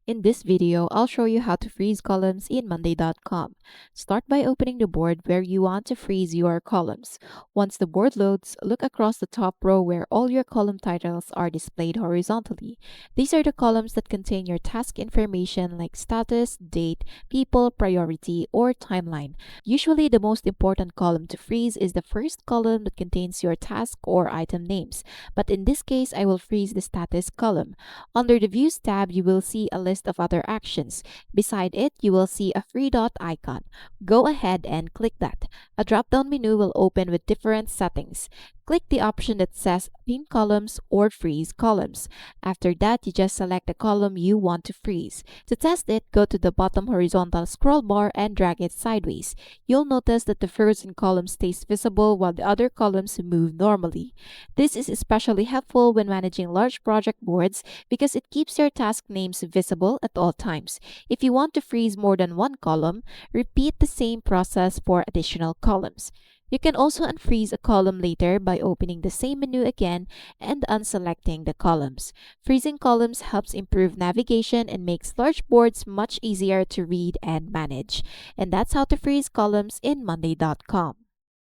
In this video, I'll show you how to freeze columns in Monday.com. Start by opening the board where you want to freeze your columns. Once the board loads, look across the top row where all your column titles are displayed horizontally. These are the columns that contain your task information like status, date, people, priority, or timeline. Usually, the most important column to freeze is the first column that contains your task or item names. But in this case, I will freeze the status column. Under the Views tab, you will see a list of other actions. Beside it, you will see a three dot icon. Go ahead and click that. A drop-down menu will open with different settings. Click the option that says Pin Columns or Freeze Columns. After that, you just select the column you want to freeze. To test it, go to the bottom horizontal scroll bar and drag it sideways. You'll notice that the frozen column stays visible while the other columns move normally. This is especially helpful when managing large project boards because it keeps your task names visible at all times. If you want to freeze more than one column, repeat the same process for additional columns. You can also unfreeze a column later by opening the same menu again and unselecting the columns. Freezing columns helps improve navigation and makes large boards much easier to read and manage. And that's how to freeze columns in Monday.com.